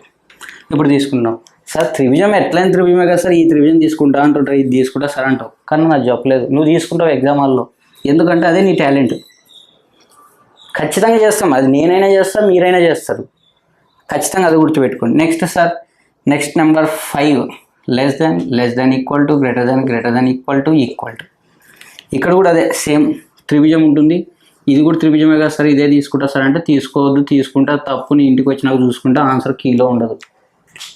ఇప్పుడు తీసుకున్నాం. సార్ త్రిభుజం ఎట్లయిన త్రిభుజమే కదా సార్, ఈ త్రిభుజం తీసుకుంటా అంటుంటారు, ఇది తీసుకుంటా సార్ అంటావు. కానీ నాకు చెప్పలేదు. నువ్వు తీసుకుంటావు ఎగ్జామ్ హాల్లో, ఎందుకంటే అదే నీ టాలెంట్. ఖచ్చితంగా చేస్తాం, అది నేనైనా చేస్తాను, మీరైనా చేస్తారు. ఖచ్చితంగా అది గుర్తుపెట్టుకోండి. Next sir, next number 5 less than equal to, greater than equal to, equal to. ఇక్కడ కూడా అదే సేమ్ త్రిభుజం ఉంటుంది. ఇది కూడా త్రిభుజమే కదా సార్, ఇదే తీసుకుంటా సార్ అంటే తీసుకోవద్దు. తీసుకుంటా తప్పు, నీ ఇంటికి వచ్చినాక చూసుకుంటా, ఆన్సర్ కీలో ఉండదు.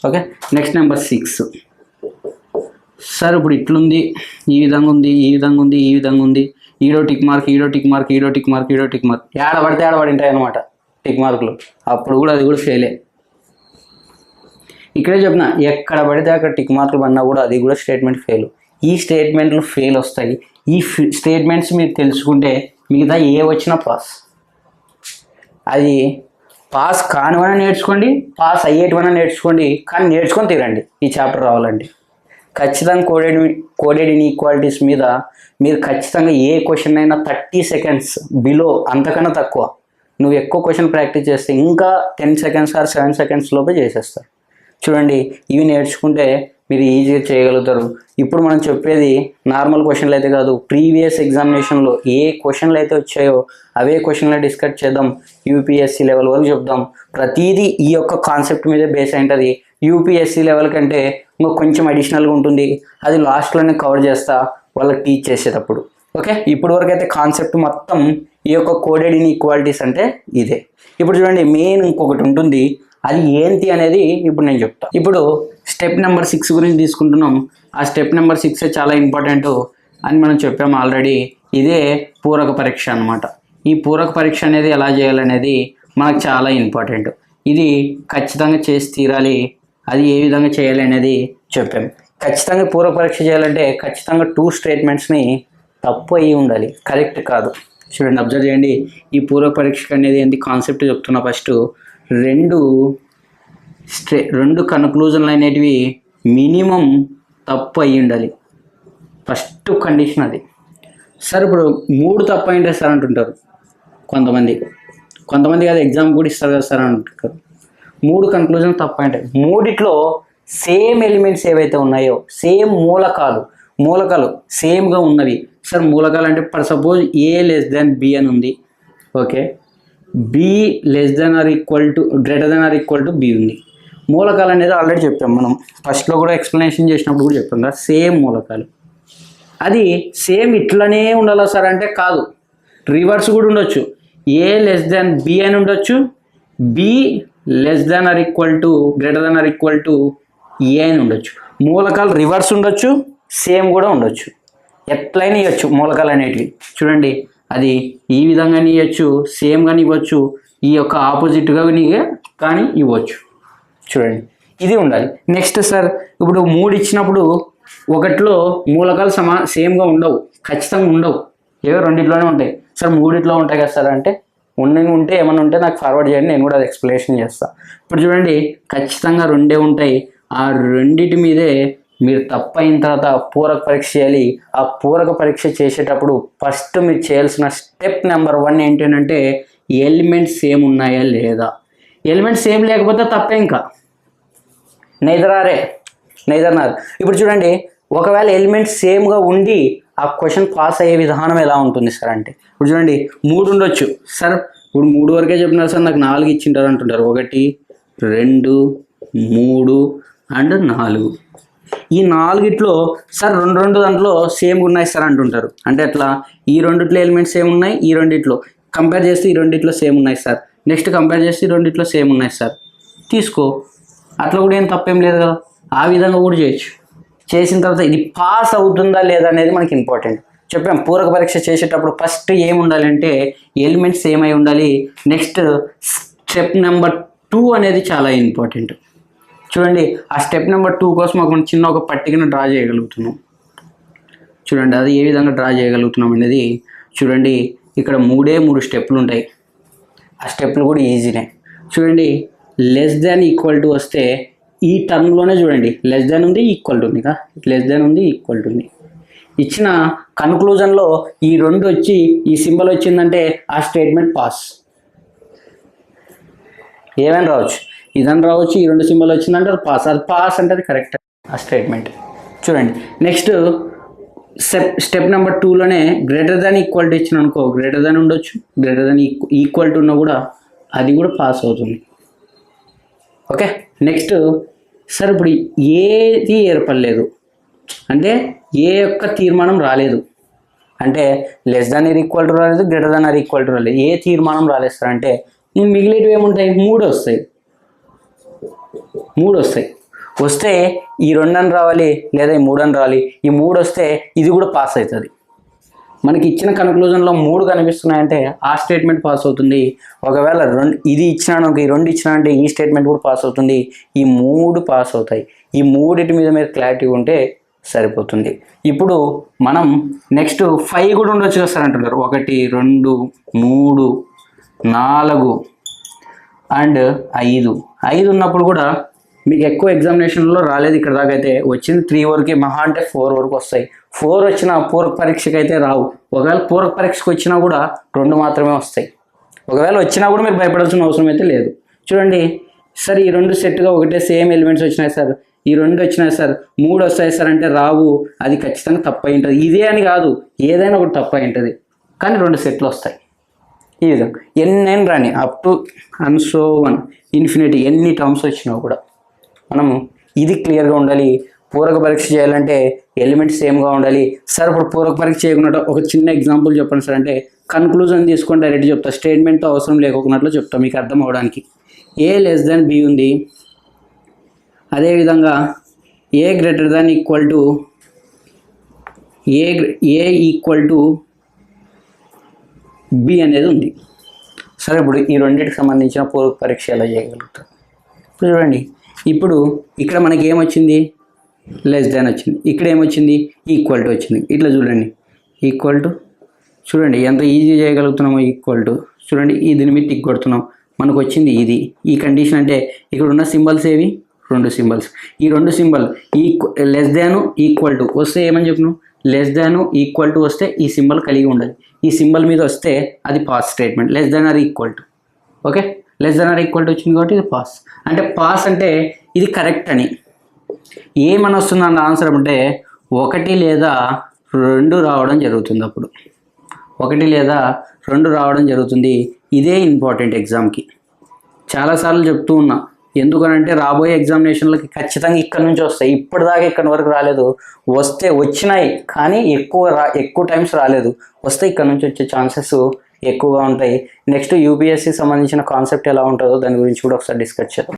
ఓకే, నెక్స్ట్ నెంబర్ 6 సార్ ఇప్పుడు ఇట్లుంది, ఈ విధంగా ఉంది, ఈ విధంగా ఉంది, ఈ విధంగా ఉంది, ఈడో టిక్ మార్క్, ఏడ పడింటాయి అనమాట టిక్ మార్కులు. అప్పుడు కూడా అది కూడా ఫెయిలే. ఇక్కడే చెప్పిన, ఎక్కడ పడితే అక్కడ టిక్ మార్కులు పడినా కూడా అది కూడా స్టేట్మెంట్ ఫెయిల్. ఈ స్టేట్మెంట్లు ఫెయిల్ వస్తాయి. ఈ స్టేట్మెంట్స్ మీరు తెలుసుకుంటే మిగతా ఏ వచ్చినా పాస్. అది పాస్ కానివైనా నేర్చుకోండి, పాస్ అయ్యేటివైనా నేర్చుకోండి, కానీ నేర్చుకొని తీరండి ఈ చాప్టర్ రావాలండి. ఖచ్చితంగా కోడెడ్ ఇన్ఈక్వాలిటీస్ మీద మీరు ఖచ్చితంగా ఏ క్వశ్చన్ అయినా 30 సెకండ్స్ బిలో, అంతకన్నా తక్కువ నువ్వు ఎక్కువ క్వశ్చన్ ప్రాక్టీస్ చేస్తే ఇంకా 10 సెకండ్స్ ఆర్ 7 సెకండ్స్ లోపే చేసేస్తారు. చూడండి, ఇవి నేర్చుకుంటే మీరు ఈజీగా చేయగలుగుతారు. ఇప్పుడు మనం చెప్పేది నార్మల్ క్వశ్చన్లు అయితే కాదు, ప్రీవియస్ ఎగ్జామినేషన్లో ఏ క్వశ్చన్లు అయితే వచ్చాయో అవే క్వశ్చన్లు డిస్కస్ చేద్దాం. యూపీఎస్సీ లెవెల్ వరకు చెప్దాం. ప్రతిదీ ఈ యొక్క కాన్సెప్ట్ మీదే బేస్ అయింటుంది. యూపీఎస్సీ లెవెల్ కంటే ఇంకా కొంచెం అడిషనల్గా ఉంటుంది, అది లాస్ట్లోనే కవర్ చేస్తా వాళ్ళకి టీచ్ చేసేటప్పుడు. ఓకే, ఇప్పుడు వరకు అయితే కాన్సెప్ట్ మొత్తం ఈ యొక్క కోడెడ్ ఇన్ఈక్వాలిటీస్ అంటే ఇదే. ఇప్పుడు చూడండి, మెయిన్ ఇంకొకటి ఉంటుంది, అది ఏంటి అనేది ఇప్పుడు నేను చెప్తాను. ఇప్పుడు స్టెప్ నెంబర్ 6 గురించి తీసుకుంటున్నాం. ఆ స్టెప్ నెంబర్ 6 చాలా ఇంపార్టెంట్ అని మనం చెప్పాము ఆల్రెడీ. ఇదే పూరక పరీక్ష అనమాట. ఈ పూరక పరీక్ష అనేది ఎలా చేయాలనేది మనకు చాలా ఇంపార్టెంట్. ఇది ఖచ్చితంగా చేసి తీరాలి. అది ఏ విధంగా చేయాలి అనేది చెప్పాము. ఖచ్చితంగా పూరక పరీక్ష చేయాలంటే ఖచ్చితంగా 2 స్టేట్మెంట్స్ని తప్పు అయ్యి ఉండాలి, కరెక్ట్ కాదు. చూడండి, అబ్జర్వ్ చేయండి. ఈ పూరక పరీక్ష అనేది ఏంటి కాన్సెప్ట్ చెప్తున్నా. ఫస్ట్ రెండు కన్క్లూజన్లు అనేటివి మినిమం తప్పు అయ్యి ఉండాలి. ఫస్ట్ కండిషన్ అది. సార్ ఇప్పుడు 3 తప్పు అయింటే సార్ అంటుంటారు కొంతమంది కాదు, ఎగ్జామ్ కూడా ఇస్తారు కదా సార్ అంటుంటారు. 3 కన్క్లూజన్ తప్పు అయింటాయి. 3 సేమ్ ఎలిమెంట్స్ ఏవైతే ఉన్నాయో, సేమ్ మూలకాలు సేమ్గా ఉన్నవి. సార్ మూలకాలు అంటే for suppose A less than B అని ఉంది. Okay, B less than or equal to greater than or equal to B ఉంది. మూలకాలు అనేది ఆల్రెడీ చెప్పాం మనం, ఫస్ట్లో కూడా ఎక్స్ప్లెనేషన్ చేసినప్పుడు కూడా చెప్పాం కదా, సేమ్ మూలకాలు. అది సేమ్ ఇట్లనే ఉండాలా సార్ అంటే కాదు, రివర్స్ కూడా ఉండొచ్చు. A లెస్ దాన్ B అని ఉండొచ్చు, B less than or equal to greater than or equal to A అని ఉండొచ్చు. మూలకాలు రివర్స్ ఉండొచ్చు, సేమ్ కూడా ఉండొచ్చు. ఎట్లయినా ఇవ్వచ్చు మూలకాలు అనేటివి. చూడండి, అది ఈ విధంగా ఇవ్వచ్చు, సేమ్గాని ఇవ్వచ్చు, ఈ యొక్క ఆపోజిట్గా కానీ ఇవ్వచ్చు. చూడండి, ఇది ఉండాలి. నెక్స్ట్ సార్, ఇప్పుడు 3 ఇచ్చినప్పుడు ఒకటిలో మూలకాలు సేమ్గా ఉండవు, ఖచ్చితంగా ఉండవు, ఏవో 2 ఉంటాయి. సార్ 3 ఉంటాయి కదా సార్ అంటే ఉంటే ఏమైనా ఉంటే నాకు ఫార్వర్డ్ చేయండి, నేను కూడా అది ఎక్స్ప్లెనేషన్ చేస్తాను. ఇప్పుడు చూడండి, ఖచ్చితంగా 2 ఉంటాయి. ఆ 2 మీదే మీరు తప్పైన తర్వాత పూరక పరీక్ష చేయాలి. ఆ పూరక పరీక్ష చేసేటప్పుడు ఫస్ట్ మీరు చేయాల్సిన స్టెప్ నెంబర్ 1 ఏంటంటే ఎలిమెంట్స్ సేమ్ ఉన్నాయా లేదా. ఎలిమెంట్స్ సేమ్ లేకపోతే తప్పే, ఇంకా నైదర్ నార్. ఇప్పుడు చూడండి, ఒకవేళ ఎలిమెంట్స్ సేమ్గా ఉండి ఆ క్వశ్చన్ పాస్ అయ్యే విధానం ఎలా ఉంటుంది సార్ అంటే, ఇప్పుడు చూడండి 3 ఉండొచ్చు సార్. ఇప్పుడు 3 వరకే చెప్పినారు సార్, నాకు 4 ఇచ్చింటారు అంటుంటారు. 1 2 3 అండ్ 4. ఈ 4 సార్ 2 దాంట్లో సేమ్ ఉన్నాయి సార్ అంటుంటారు. అంటే అట్లా ఈ 2 ఎలిమెంట్స్ సేమ్ ఉన్నాయి, ఈ 2 కంపేర్ చేస్తే ఈ 2 సేమ్ ఉన్నాయి సార్, నెక్స్ట్ కంపేర్ చేస్తే ఈ 2 సేమ్ ఉన్నాయి సార్, తీసుకో. అట్లా కూడా ఏం తప్పేం లేదు కదా. ఆ విధంగా కూడా చేయొచ్చు. చేసిన తర్వాత ఇది పాస్ అవుతుందా లేదా అనేది మనకి ఇంపార్టెంట్. చెప్పాం, పూరక పరీక్ష చేసేటప్పుడు ఫస్ట్ ఏమి ఉండాలి అంటే ఎలిమెంట్స్ సేమ్ అయి ఉండాలి. నెక్స్ట్ స్టెప్ నెంబర్ 2 అనేది చాలా ఇంపార్టెంట్. చూడండి, ఆ స్టెప్ నెంబర్ 2 కోసం ఒక చిన్న ఒక పట్టికను డ్రా చేయగలుగుతున్నాం. చూడండి, అది ఏ విధంగా డ్రా చేయగలుగుతున్నాం అనేది చూడండి. ఇక్కడ 3 స్టెప్లు ఉంటాయి. ఆ స్టెప్లు కూడా ఈజీనే. చూడండి, లెస్ దాన్ ఈక్వల్ టు వస్తే ఈ టర్మ్లోనే చూడండి, లెస్ దాన్ ఉంది, ఈక్వల్ టు ఉంది కదా, లెస్ దాన్ ఉంది, ఈక్వల్ టు ఉంది. ఇచ్చిన కన్క్లూజన్లో ఈ 2 వచ్చి ఈ సింబల్ వచ్చిందంటే ఆ స్టేట్మెంట్ పాస్. ఏమైనా రావచ్చు, ఇదని రావచ్చు, ఈ 2 సింబల్ వచ్చిందంటే అది పాస్. అది పాస్ అంటే అది కరెక్ట్ ఆ స్టేట్మెంట్. చూడండి, నెక్స్ట్ స్టెప్ నెంబర్ 2లోనే గ్రేటర్ దాన్ ఈక్వల్ టు ఇచ్చిన అనుకో, గ్రేటర్ దాన్ ఉండొచ్చు, గ్రేటర్ దాన్ ఈక్వల్ టు ఉన్నా కూడా అది కూడా పాస్ అవుతుంది. ఓకే, నెక్స్ట్ సార్ ఇప్పుడు ఏది ఏర్పడలేదు అంటే ఏ యొక్క తీర్మానం రాలేదు అంటే less than or equal to రాలేదు, greater than or equal to రాలేదు, ఏ తీర్మానం రాలేదు సార్ అంటే నువ్వు మిగిలినవి ఏముంటాయి, 3 వస్తాయి. 3 వస్తే ఈ 2 అని రావాలి లేదా ఈ 3 అని రావాలి. ఈ 3 వస్తే ఇది కూడా పాస్ అవుతుంది. మనకి ఇచ్చిన కన్క్లూజన్లో 3 కనిపిస్తున్నాయంటే ఆ స్టేట్మెంట్ పాస్ అవుతుంది. ఒకవేళ ఇది ఇచ్చినాను, ఈ 2 ఇచ్చినా అంటే ఈ స్టేట్మెంట్ కూడా పాస్ అవుతుంది. ఈ 3 పాస్ అవుతాయి. ఈ 3 మీద మీరు క్లారిటీ ఉంటే సరిపోతుంది. ఇప్పుడు మనం నెక్స్ట్ 5 కూడా ఉండొచ్చు కదా సార్ అంటున్నారు. 1 2 3 4 అండ్ 5 ఉన్నప్పుడు కూడా మీకు ఎక్కువ ఎగ్జామినేషన్లో రాలేదు ఇక్కడ దాకా అయితే, వచ్చింది 3 వరకే, మహా అంటే 4 వరకు వస్తాయి. 4 వచ్చిన పూరక పరీక్షకి అయితే రావు. ఒకవేళ పూరక పరీక్షకు వచ్చినా కూడా 2 మాత్రమే వస్తాయి. ఒకవేళ వచ్చినా కూడా మీరు భయపడాల్సిన అవసరం అయితే లేదు. చూడండి సార్, ఈ 2 సెట్గా ఒకటే సేమ్ ఎలిమెంట్స్ వచ్చినాయి సార్, ఈ 2 వచ్చినాయి సార్, 3 వస్తాయి సార్ అంటే రావు. అది ఖచ్చితంగా తప్పు అయి ఉంటుంది. ఇదే అని కాదు, ఏదైనా ఒకటి తప్పు అయి ఉంటుంది. కానీ 2 సెట్లు వస్తాయి. ఈ విధంగా ఎన్నైనా రాని, up to and so one infinity, ఎన్ని టర్మ్స్ వచ్చినా కూడా మనము ఇది క్లియర్గా ఉండాలి. పూరక పరీక్ష చేయాలంటే ఎలిమెంట్స్ సేమ్గా ఉండాలి. సార్ ఇప్పుడు పూరక పరీక్ష చేయకుండా ఒక చిన్న ఎగ్జాంపుల్ చెప్పండి సార్ అంటే, కన్క్లూజన్ తీసుకొని డైరెక్ట్ చెప్తా, స్టేట్మెంట్తో అవసరం లేకున్నట్లు చెప్తా మీకు అర్థం అవడానికి. ఏ లెస్ దాన్ బి ఉంది, అదేవిధంగా A greater than equal to A equal to B అనేది ఉంది. సరే, ఇప్పుడు ఈ రెండింటికి సంబంధించిన పూరక పరీక్ష ఎలా చేయగలుగుతారు? ఇప్పుడు చూడండి, ఇప్పుడు ఇక్కడ మనకి ఏమొచ్చింది, లెస్ దాన్ వచ్చింది. ఇక్కడ ఏమొచ్చింది, ఈక్వల్ టు వచ్చింది. ఇట్లా చూడండి, ఈక్వల్ టు, చూడండి ఎంత ఈజీ చేయగలుగుతున్నామో. ఈక్వల్ టు చూడండి, దీని మీద టిక్ కొడుతున్నాం, మనకు వచ్చింది ఇది. ఈ కండిషన్ అంటే ఇక్కడ ఉన్న సింబల్స్ ఏవి, 2 సింబల్స్. ఈ 2 symbol less than equal to వస్తే ఏమని చెప్పను, లెస్ దాన్ ఈక్వల్ టు వస్తే ఈ సింబల్ కలిగి ఉండాలి. ఈ సింబల్ మీద వస్తే అది pass statement. Less than or equal to, okay, less than or equal to వచ్చింది కాబట్టి ఇది పాస్. అంటే పాస్ అంటే ఇది కరెక్ట్ అని. ఏమని వస్తుందన్న ఆన్సర్ అంటే 1 లేదా 2 రావడం జరుగుతుంది. అప్పుడు 1 లేదా 2 రావడం జరుగుతుంది. ఇదే ఇంపార్టెంట్ ఎగ్జామ్కి. చాలాసార్లు చెప్తూ ఉన్నా, ఎందుకనంటే రాబోయే ఎగ్జామినేషన్లకి ఖచ్చితంగా ఇక్కడ నుంచి వస్తాయి. ఇప్పటిదాకా ఇక్కడ వరకు రాలేదు, వచ్చినాయి కానీ ఎక్కువ టైమ్స్ రాలేదు. వస్తే ఇక్కడ నుంచి వచ్చే ఛాన్సెస్ ఎక్కువగా ఉంటాయి. నెక్స్ట్ యూపీఎస్సీ సంబంధించిన కాన్సెప్ట్ ఎలా ఉంటుందో దాని గురించి కూడా ఒకసారి డిస్కస్ చేద్దాం.